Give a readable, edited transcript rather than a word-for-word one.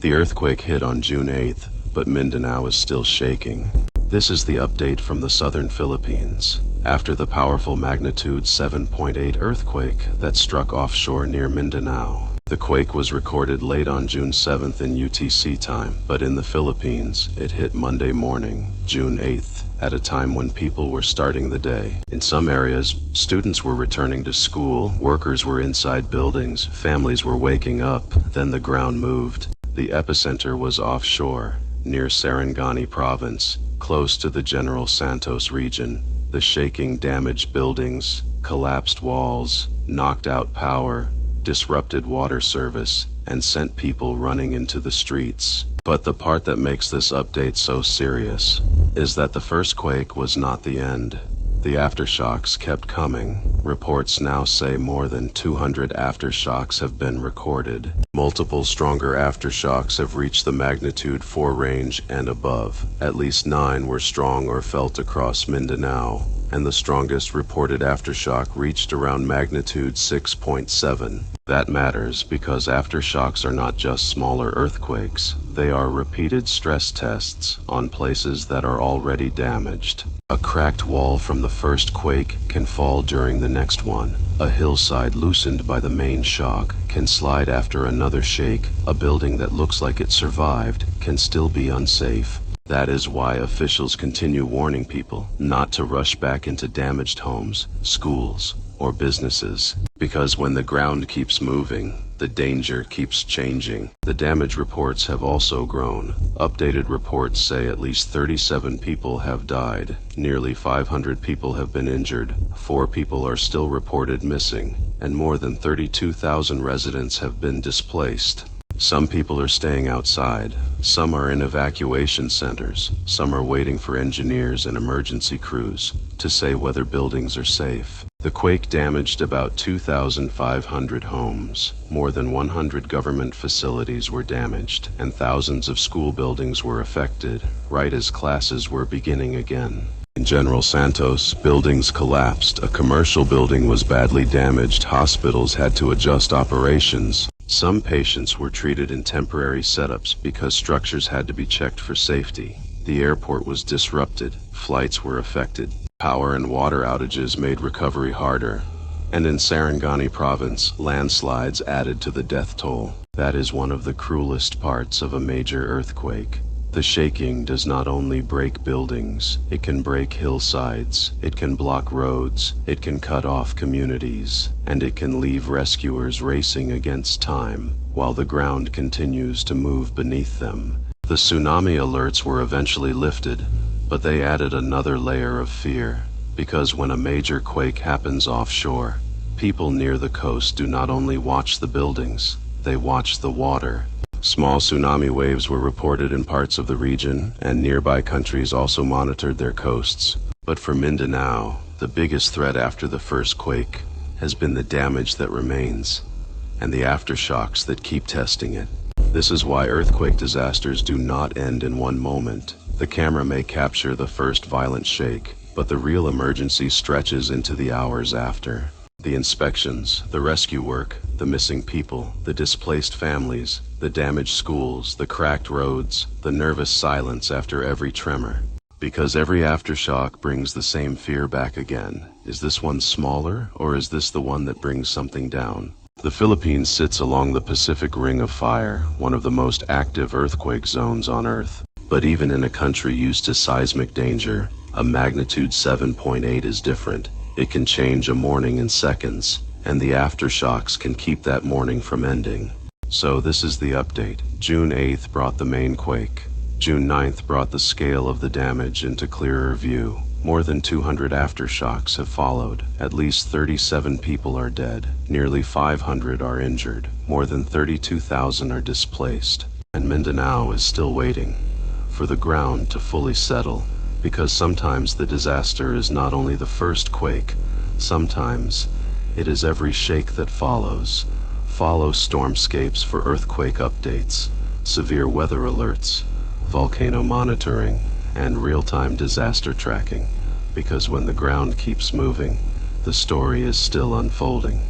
The earthquake hit on June 8th, but Mindanao is still shaking. This is the update from the southern Philippines. After the powerful magnitude 7.8 earthquake that struck offshore near Mindanao. The quake was recorded late on June 7th in UTC time, but in the Philippines, it hit Monday morning, June 8th, at a time when people were starting the day. In some areas, students were returning to school, workers were inside buildings, families were waking up, then the ground moved. The epicenter was offshore, near Sarangani province, close to the general Santos region. The shaking damaged buildings, collapsed walls, knocked out power, disrupted water service, and sent people running into the streets. But the part that makes this update so serious is that the first quake was not the end. The aftershocks kept coming. Reports now say more than 200 aftershocks have been recorded. Multiple stronger aftershocks have reached the magnitude 4 range and above. At least 9 were strong or felt across Mindanao, and the strongest reported aftershock reached around magnitude 6.7. That matters because aftershocks are not just smaller earthquakes, they are repeated stress tests on places that are already damaged. A cracked wall from the first quake can fall during the next one. A hillside loosened by the main shock can slide after another shake. A building that looks like it survived can still be unsafe. That is why officials continue warning people not to rush back into damaged homes, schools, or businesses. Because when the ground keeps moving, the danger keeps changing. The damage reports have also grown. Updated reports say at least 37 people have died. Nearly 500 people have been injured. 4 people are still reported missing, and more than 32,000 residents have been displaced. Some people are staying outside, some are in evacuation centers, some are waiting for engineers and emergency crews to say whether buildings are safe. The quake damaged about 2,500 homes. More than 100 government facilities were damaged, and thousands of school buildings were affected, right as classes were beginning again. In General Santos, buildings collapsed. A commercial building was badly damaged. Hospitals had to adjust operations. Some patients were treated in temporary setups because structures had to be checked for safety. The airport was disrupted. Flights were affected. Power and water outages made recovery harder. And in Sarangani province, landslides added to the death toll. That is one of the cruelest parts of a major earthquake. The shaking does not only break buildings, it can break hillsides, it can block roads, it can cut off communities, and it can leave rescuers racing against time while the ground continues to move beneath them. The tsunami alerts were eventually lifted, but they added another layer of fear, because when a major quake happens offshore, people near the coast do not only watch the buildings, they watch the water. Small tsunami waves were reported in parts of the region, and nearby countries also monitored their coasts. But for Mindanao, the biggest threat after the first quake has been the damage that remains, and the aftershocks that keep testing it. This is why earthquake disasters do not end in one moment. The camera may capture the first violent shake, but the real emergency stretches into the hours after. The inspections, the rescue work, the missing people, the displaced families, the damaged schools, the cracked roads, the nervous silence after every tremor. Because every aftershock brings the same fear back again. Is this one smaller, or is this the one that brings something down? The Philippines sits along the Pacific Ring of Fire, one of the most active earthquake zones on Earth. But even in a country used to seismic danger, a magnitude 7.8 is different. It can change a morning in seconds, and the aftershocks can keep that morning from ending. So this is the update. June 8th brought the main quake. June 9th brought the scale of the damage into clearer view. More than 200 aftershocks have followed. At least 37 people are dead. Nearly 500 are injured. More than 32,000 are displaced. And Mindanao is still waiting for the ground to fully settle. Because sometimes the disaster is not only the first quake, sometimes it is every shake that follows. Follow StormScapes for earthquake updates, severe weather alerts, volcano monitoring, and real-time disaster tracking. Because when the ground keeps moving, the story is still unfolding.